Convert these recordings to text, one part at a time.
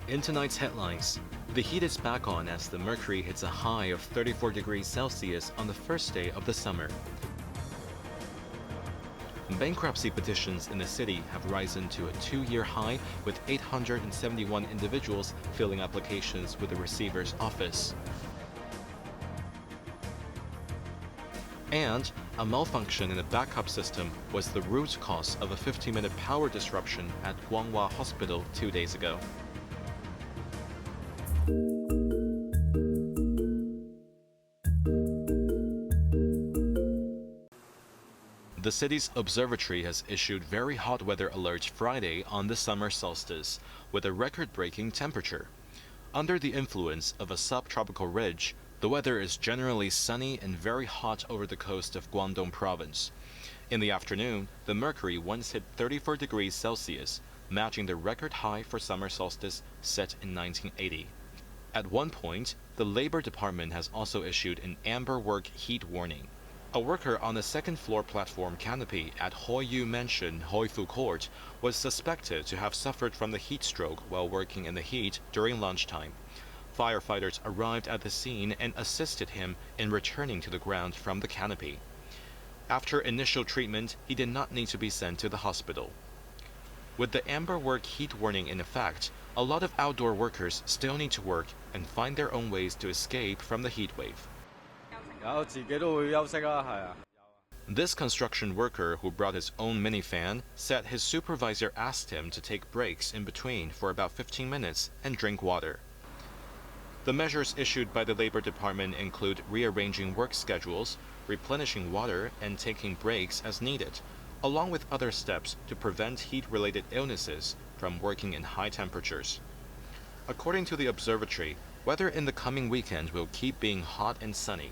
In tonight's headlines, the heat is back on as the mercury hits a high of 34 degrees Celsius on the first day of the summer. Bankruptcy petitions in the city have risen to a 2-year high, with 871 individuals filling applications with the receiver's office. And a malfunction in the backup system was the root cause of a 50-minute power disruption at Kwong Wah Hospital 2 days ago. The city's observatory has issued very hot weather alerts Friday on the summer solstice, with a record-breaking temperature. Under the influence of a subtropical ridge, the weather is generally sunny and very hot over the coast of Guangdong province. In the afternoon, the mercury once hit 34 degrees Celsius, matching the record high for summer solstice set in 1980. At one point, the Labor Department has also issued an amber work heat warning. A worker on the second-floor platform canopy at HOYIBC Mansion, Hoifu Court, was suspected to have suffered from the heat stroke while working in the heat during lunchtime. Firefighters arrived at the scene and assisted him in returning to the ground from the canopy. After initial treatment, he did not need to be sent to the hospital. With the amber work heat warning in effect, a lot of outdoor workers still need to work and find their own ways to escape from the heat wave. This construction worker, who brought his own mini fan, said his supervisor asked him to take breaks in between for about 15 minutes and drink water. The measures issued by the Labor Department include rearranging work schedules, replenishing water, and taking breaks as needed, along with other steps to prevent heat-related illnesses from working in high temperatures. According to the observatory, weather in the coming weekend will keep being hot and sunny,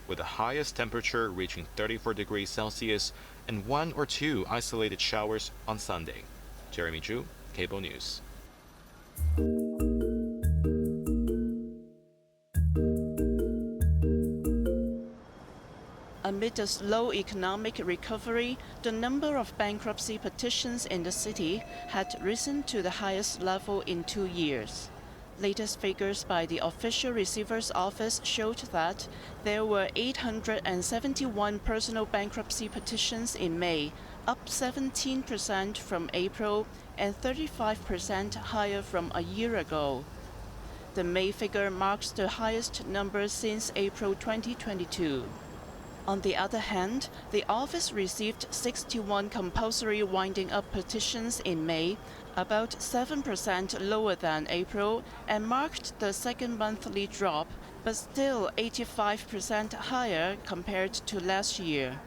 with the highest temperature reaching 34 degrees Celsius and 1 or 2 isolated showers on Sunday. Jeremy Zhu, Cable News. Amid a slow economic recovery, the number of bankruptcy petitions in the city had risen to the highest level in 2 years. Latest figures by the official receiver's office showed that there were 871 personal bankruptcy petitions in May, up 17% from April and 35% higher from a year ago. The May figure marks the highest number since April 2022. On the other hand, the office received 61 compulsory winding-up petitions in May, about 7% lower than April, and marked the second monthly drop, but still 85% higher compared to last year.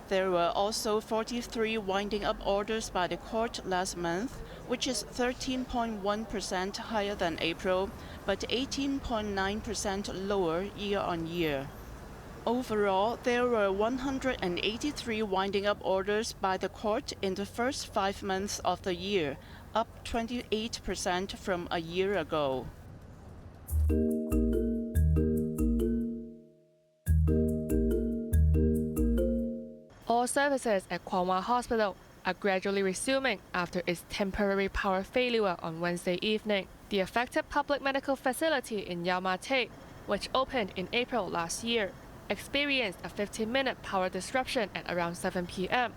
There were also 43 winding-up orders by the court last month, which is 13.1% higher than April, but 18.9% lower year-on-year. Overall, there were 183 winding-up orders by the court in the first 5 months of the year, up 28% from a year ago. All services at Kwong Wah Hospital are gradually resuming after its temporary power failure on Wednesday evening. The affected public medical facility in Yau Ma Tei, which opened in April last year, experienced a 15-minute power disruption at around 7 p.m.,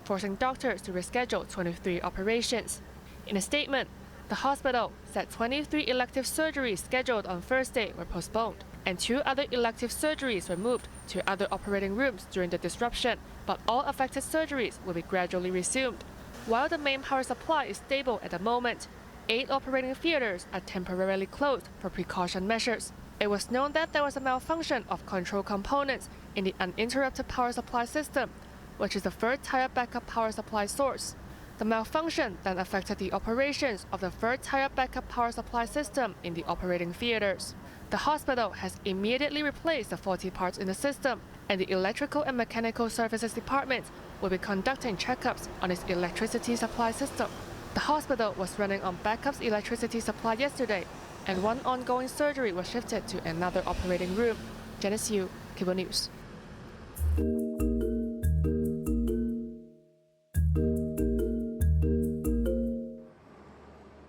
forcing doctors to reschedule 23 operations. In a statement, the hospital said 23 elective surgeries scheduled on Thursday were postponed, and 2 other elective surgeries were moved to other operating rooms during the disruption, but all affected surgeries will be gradually resumed. While the main power supply is stable at the moment, 8 operating theaters are temporarily closed for precaution measures. It was known that there was a malfunction of control components in the uninterrupted power supply system, which is the third-tier backup power supply source. The malfunction then affected the operations of the third-tier backup power supply system in the operating theaters. The hospital has immediately replaced the faulty parts in the system, and the Electrical and Mechanical Services Department will be conducting checkups on its electricity supply system. The hospital was running on backup electricity supply yesterday, and 1 ongoing surgery was shifted to another operating room. Janice Yu, Cable News.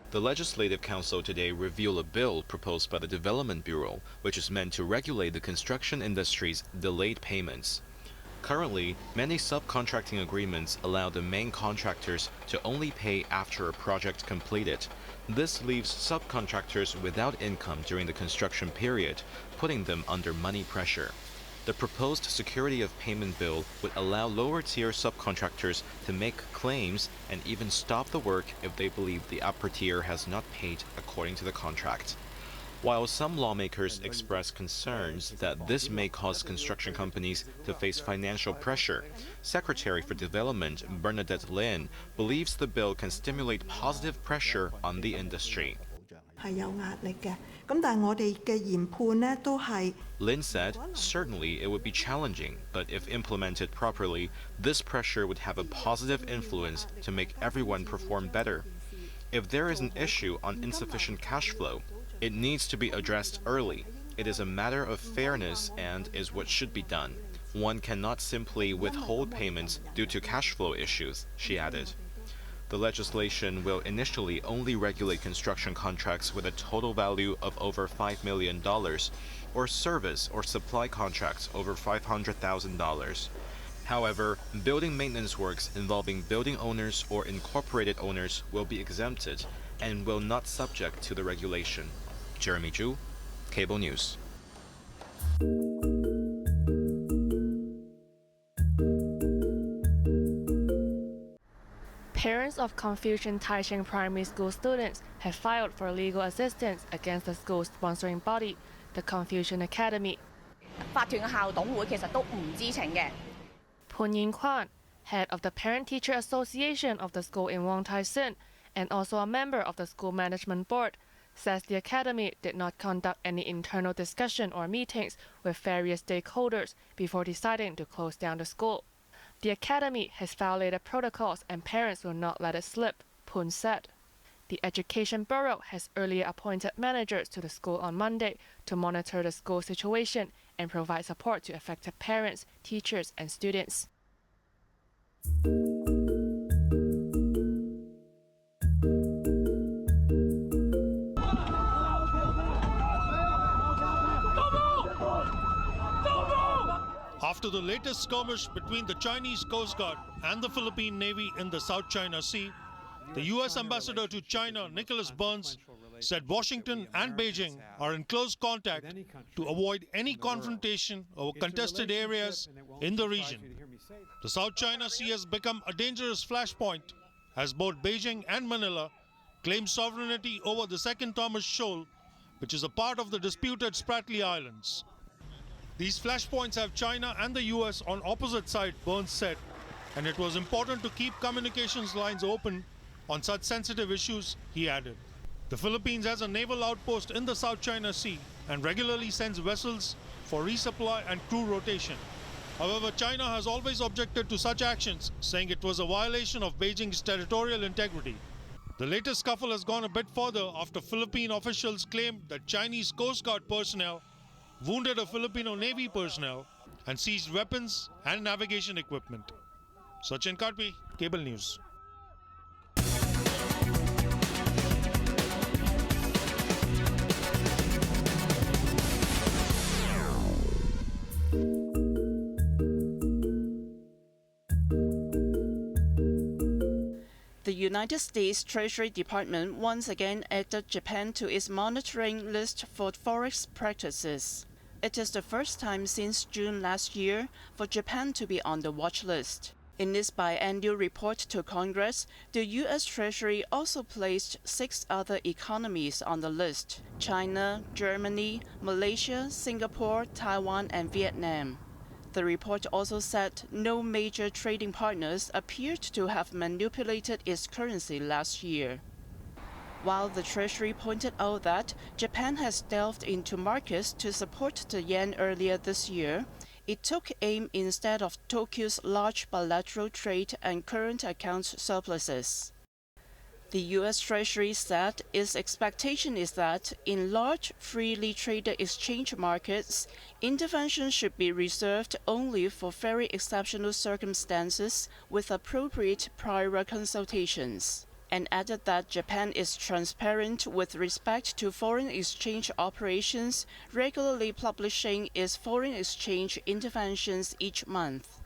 The Legislative Council today revealed a bill proposed by the Development Bureau, which is meant to regulate the construction industry's delayed payments. Currently, many subcontracting agreements allow the main contractors to only pay after a project completed. This leaves subcontractors without income during the construction period, putting them under money pressure. The proposed security of payment bill would allow lower-tier subcontractors to make claims and even stop the work if they believe the upper tier has not paid according to the contract. While some lawmakers express concerns that this may cause construction companies to face financial pressure, Secretary for Development Bernadette Lin believes the bill can stimulate positive pressure on the industry. Lin said, certainly it would be challenging, but if implemented properly, this pressure would have a positive influence to make everyone perform better. If there is an issue on insufficient cash flow, it needs to be addressed early. It is a matter of fairness and is what should be done. One cannot simply withhold payments due to cash flow issues, she added. The legislation will initially only regulate construction contracts with a total value of over $5 million, or service or supply contracts over $500,000. However, building maintenance works involving building owners or incorporated owners will be exempted and will not subject to the regulation. Jeremy Zhu, Cable News. Parents of Confucian Taisheng Primary School students have filed for legal assistance against the school's sponsoring body, the Confucian Academy. 法團嘅校董會其實都唔知情嘅。 Pun Yin Kwan, head of the Parent-Teacher Association of the school in Wong Tai Sin, and also a member of the school management board, says the academy did not conduct any internal discussion or meetings with various stakeholders before deciding to close down the school. The academy has violated protocols and parents will not let it slip, Pun said. The Education Bureau has earlier appointed managers to the school on Monday to monitor the school situation and provide support to affected parents, teachers, and students. After the latest skirmish between the Chinese Coast Guard and the Philippine Navy in the South China Sea, the U.S. Ambassador to China, Nicholas Burns, said Washington and Beijing are in close contact to avoid any confrontation over contested areas in the region. The South China Sea has become a dangerous flashpoint as both Beijing and Manila claim sovereignty over the Second Thomas Shoal, which is a part of the disputed Spratly Islands. These flashpoints have China and the US on opposite sides, Burns said, and it was important to keep communications lines open on such sensitive issues, he added. The Philippines has a naval outpost in the South China Sea and regularly sends vessels for resupply and crew rotation. However, China has always objected to such actions, saying it was a violation of Beijing's territorial integrity. The latest scuffle has gone a bit further after Philippine officials claimed that Chinese Coast Guard personnel wounded a Filipino Navy personnel and seized weapons and navigation equipment. Sachin Karpi, Cable News. The United States Treasury Department once again added Japan to its monitoring list for forex practices. It is the first time since June last year for Japan to be on the watch list. In its biannual report to Congress, the U.S. Treasury also placed 6 other economies on the list: China, Germany, Malaysia, Singapore, Taiwan, and Vietnam. The report also said no major trading partners appeared to have manipulated its currency last year. While the Treasury pointed out that Japan has delved into markets to support the yen earlier this year, it took aim instead of Tokyo's large bilateral trade and current accounts surpluses. The U.S. Treasury said its expectation is that in large, freely traded exchange markets, intervention should be reserved only for very exceptional circumstances with appropriate prior consultations. and added that Japan is transparent with respect to foreign exchange operations, regularly publishing its foreign exchange interventions each month.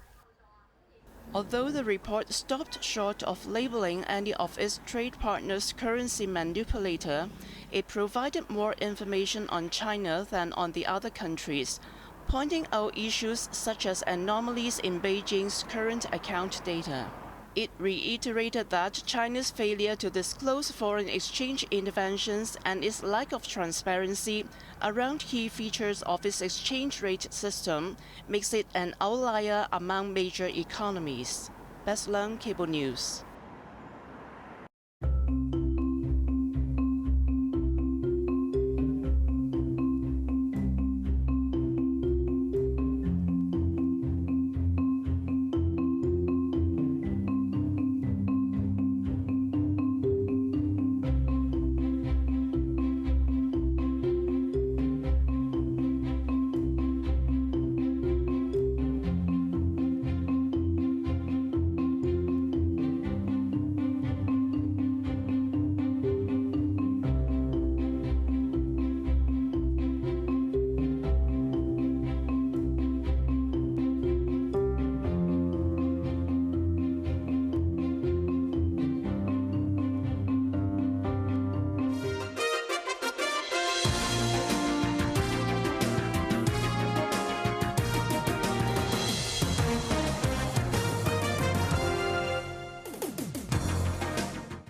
Although the report stopped short of labeling any of its trade partners currency manipulator, it provided more information on China than on the other countries, pointing out issues such as anomalies in Beijing's current account data. It reiterated that China's failure to disclose foreign exchange interventions and its lack of transparency around key features of its exchange rate system makes it an outlier among major economies. Bess Leung, Cable News.